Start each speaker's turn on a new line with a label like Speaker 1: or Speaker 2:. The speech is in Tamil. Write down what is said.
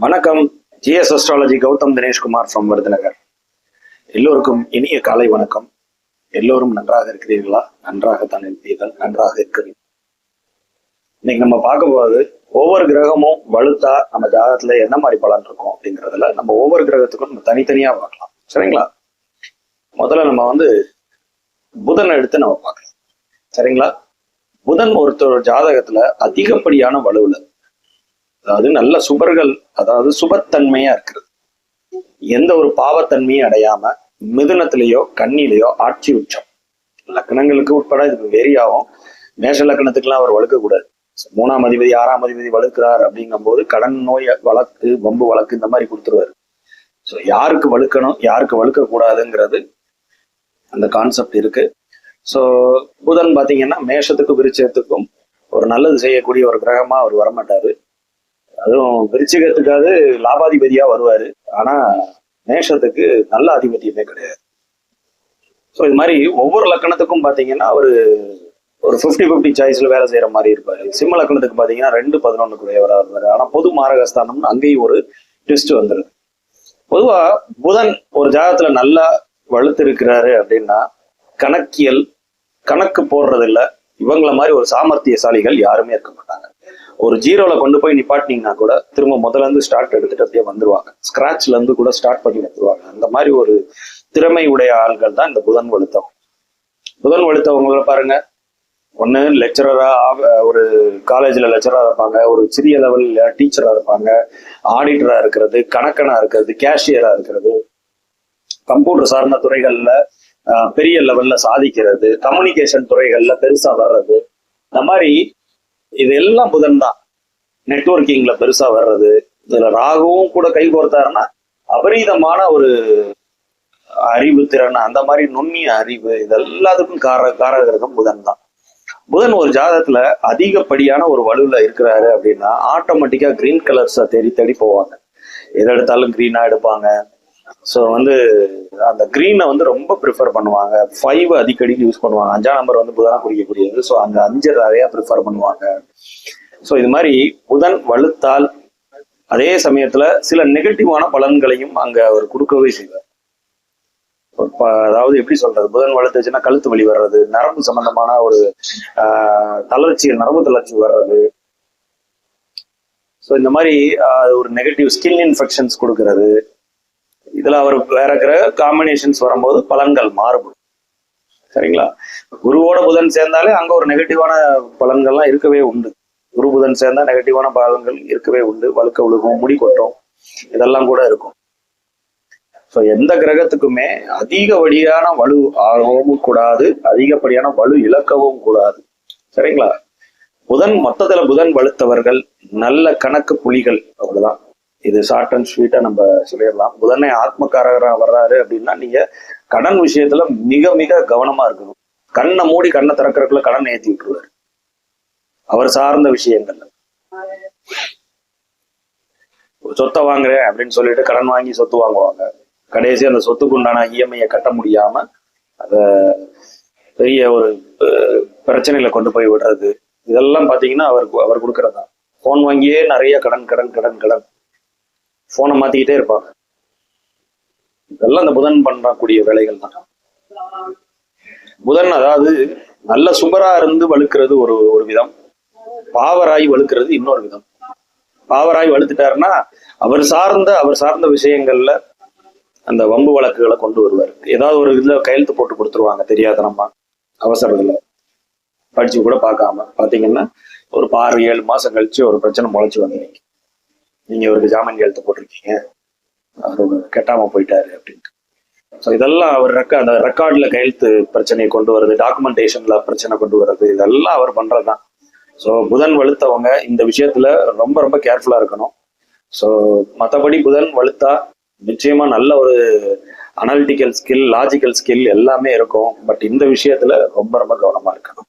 Speaker 1: வணக்கம். GS astrology Gautham Dineshkumar from Virudhunagar. எல்லோருக்கும் இனிய காலை வணக்கம். எல்லோரும் நன்றாக இருக்கிறீர்களா? நன்றாகத்தான் இருப்பீர்கள். நன்றாக இருக்கிறீர்கள். இன்னைக்கு நம்ம பார்க்க போது ஒவ்வொரு கிரகமும் வலுத்தா நம்ம ஜாதகத்துல என்ன மாதிரி பலன் இருக்கும் அப்படிங்கிறதுல நம்ம ஒவ்வொரு கிரகத்துக்கும் நம்ம தனித்தனியா பார்க்கலாம். சரிங்களா? முதல்ல நம்ம புதன் எடுத்து நம்ம பார்க்கலாம். சரிங்களா? புதன் ஒருத்தர் ஜாதகத்துல அதிகப்படியான வலுவுல, அதாவது நல்ல சுபர்கள், அதாவது சுபத்தன்மையா இருக்கிறது, எந்த ஒரு பாவத்தன்மையும் அடையாம மிதுனத்திலேயோ கண்ணிலேயோ ஆட்சி உச்சம். லக்னங்களுக்கு உட்பட இதுக்கு வெறியாகும். மேஷ லக்னத்துக்குலாம் அவர் வழுக்கக்கூடாது. 3ஆம் அதிபதி 6ஆம் அதிபதி வழுக்கிறார் அப்படிங்கும் போது கடன் நோய் வழக்கு, வம்பு வழக்கு இந்த மாதிரி கொடுத்துருவாரு. ஸோ யாருக்கு வழுக்கணும் யாருக்கு வழுக்க கூடாதுங்கிறது அந்த கான்செப்ட் இருக்கு. ஸோ புதன் பார்த்தீங்கன்னா மேஷத்துக்கும் விருச்சிகத்துக்கும் ஒரு நல்லது செய்யக்கூடிய ஒரு கிரகமா அவர் வரமாட்டாரு. அதுவும் விருச்சிகத்துக்காவது லாபாதிபதியா வருவாரு. ஆனா மேஷத்துக்கு நல்ல அதிபதியுமே கிடையாது. ஸோ இது மாதிரி ஒவ்வொரு லக்கணத்துக்கும் பாத்தீங்கன்னா ஒரு 50-50 சாய்ஸ்ல வேலை செய்யற மாதிரி இருப்பாரு. சிம்ம லக்கணத்துக்கு பாத்தீங்கன்னா 2-11 வருவாரு. ஆனா பொது மாரகஸ்தானம்னு அங்கேயும் ஒரு ட்விஸ்ட் வந்துருது. பொதுவா புதன் ஒரு ஜாதகத்துல நல்லா வலுத்து இருக்கிறாரு அப்படின்னா கணக்கியல் கணக்கு போடுறது இல்லை. இவங்கள மாதிரி ஒரு சாமர்த்தியசாலிகள் யாருமே இருக்க மாட்டாங்க. ஒரு ஜீரோல கொண்டு போய் நிப்பாட்டினீங்கன்னா கூட திரும்ப முதல்ல இருந்து ஸ்டார்ட் எடுத்துட்டு அப்படியே வந்துருவாங்க. ஸ்கிராச்ல இருந்து கூட ஸ்டார்ட் பண்ணி வந்துருவாங்க. அந்த மாதிரி ஒரு திறமை உடைய ஆள்கள் தான் இந்த புதன் வலுத்தவங்க. புதன் வலுத்தவங்கள பாருங்க, ஒண்ணு லெக்சரரா, ஒரு காலேஜ்ல லெக்சரரா இருப்பாங்க, ஒரு சிறிய லெவல்ல டீச்சரா இருப்பாங்க, ஆடிட்டரா இருக்கிறது, கணக்கனா இருக்கிறது, கேஷியரா இருக்கிறது, கம்ப்யூட்டர் சார்ந்த துறைகள்ல பெரிய லெவல்ல சாதிக்கிறது, கம்யூனிகேஷன் துறைகள்ல பெருசா வர்றது, இந்த மாதிரி இதெல்லாம் புதன் தான். நெட்வொர்க்கிங்ல பெருசா வர்றது, இதுல ராகுவும் கூட கை கோர்த்தாருன்னா அபரீதமான ஒரு அறிவு திறன், அந்த மாதிரி நுண்ணிய அறிவு, இது எல்லாத்துக்கும் காரகிரகம் புதன் தான். புதன் ஒரு ஜாதகத்துல அதிகப்படியான ஒரு வலுவில் இருக்கிறாரு அப்படின்னா ஆட்டோமேட்டிக்கா கிரீன் கலர்ஸை தேடி தேடி போவாங்க. எதை எடுத்தாலும் கிரீனா எடுப்பாங்க. ஸோ அந்த கிரீனை ரொம்ப ப்ரிஃபர் பண்ணுவாங்க. 5 அடிக்கடி யூஸ் பண்ணுவாங்க. 5ஆம் நம்பர் புதனா குறிக்கக்கூடியது. ஸோ அங்க 5 நிறைய ப்ரிஃபர் பண்ணுவாங்க. ஸோ இது மாதிரி புதன் வலுத்தால் அதே சமயத்துல சில நெகட்டிவான பலன்களையும் அங்க அவர் கொடுக்கவே செய்வார். அதாவது எப்படி சொல்றது, புதன் வலுத்துச்சுன்னா கழுத்து வலி வர்றது, நரம்பு சம்பந்தமான ஒரு தளர்ச்சி, நரம்பு தளர்ச்சி வர்றது, ஸோ இந்த மாதிரி ஒரு நெகட்டிவ் ஸ்கின் இன்ஃபெக்ஷன்ஸ் கொடுக்கறது. இதுல அவர் வேற கிரக காம்பினேஷன்ஸ் வரும்போது பலன்கள் மாறுபடும். சரிங்களா? குருவோட புதன் சேர்ந்தாலே அங்க ஒரு நெகட்டிவான பலன்கள்லாம் இருக்கவே உண்டு. குரு புதன் சேர்ந்தா நெகட்டிவான பலன்கள் இருக்கவே உண்டு. வழுக்க விழுகும், முடி கொட்டும், இதெல்லாம் கூட இருக்கும். ஸோ எந்த கிரகத்துக்குமே அதிகப்படியான வலு ஆகவும் கூடாது, அதிகப்படியான வலு இழக்கவும் கூடாது. சரிங்களா? மொத்தத்துல புதன் வலுத்தவர்கள் நல்ல கணக்கு புலிகள், அவ்வளவுதான். இது ஷார்ட் அண்ட் ஸ்வீட்டா நம்ம சொல்லிடலாம். புதனை ஆத்மகாரகரா வர்றாரு அப்படின்னா நீங்க கடன் விஷயத்துல மிக மிக கவனமா இருக்கணும். கண்ணை மூடி கண்ணை திறக்கிறதுக்குள்ள கடன் ஏற்றி விட்டுருவாரு. அவர் சார்ந்த விஷயங்கள்ல சொத்தை வாங்குறேன் அப்படின்னு சொல்லிட்டு கடன் வாங்கி சொத்து வாங்குவாங்க. கடைசி அந்த சொத்துக்கு உண்டான இஎம்ஐயை கட்ட முடியாம அத பெரிய ஒரு பிரச்சனையில கொண்டு போய் விடுறது, இதெல்லாம் பாத்தீங்கன்னா அவர் கொடுக்கறதா. போன் வாங்கியே நிறைய கடன் கடன் கடன் கடன், போனை மாத்திக்கிட்டே இருப்பாங்க. இதெல்லாம் இந்த புதன் பண்ணக்கூடிய வேலைகள் தான். புதன் அதாவது நல்ல சுபரா இருந்து வலுக்கிறது ஒரு விதம், பாவராய் வலுக்கிறது இன்னொரு விதம். பாவராய் வலுத்துட்டாருன்னா அவர் சார்ந்த விஷயங்கள்ல அந்த வம்பு வழக்குகளை கொண்டு வருவார். ஏதாவது ஒரு இதுல கையெழுத்து போட்டு கொடுத்துருவாங்க தெரியாதனமா, அவசரத்துல படிச்சு கூட பார்க்காம. பாத்தீங்கன்னா ஒரு 6-7 மாசம் கழிச்சு ஒரு பிரச்சனை முளைச்சு வந்துருக்கீங்க. நீங்க அவருக்கு ஜாமீன் கையெழுத்து போட்டிருக்கீங்க, அவர் கெட்டாம போயிட்டாரு அப்படின்ட்டு. ஸோ இதெல்லாம் அவர் அந்த ரெக்கார்ட்ல கையெழுத்து பிரச்சனையை கொண்டு வருது, டாக்குமெண்டேஷன்ல பிரச்சனை கொண்டு வர்றது, இதெல்லாம் அவர் பண்றதுதான். ஸோ புதன் வலுத்தவங்க இந்த விஷயத்துல ரொம்ப ரொம்ப கேர்ஃபுல்லா இருக்கணும். ஸோ மற்றபடி புதன் வலுத்தா நிச்சயமா நல்ல ஒரு அனாலிட்டிக்கல் ஸ்கில், லாஜிக்கல் ஸ்கில் எல்லாமே இருக்கும். பட் இந்த விஷயத்துல ரொம்ப ரொம்ப கவனமா இருக்கணும்.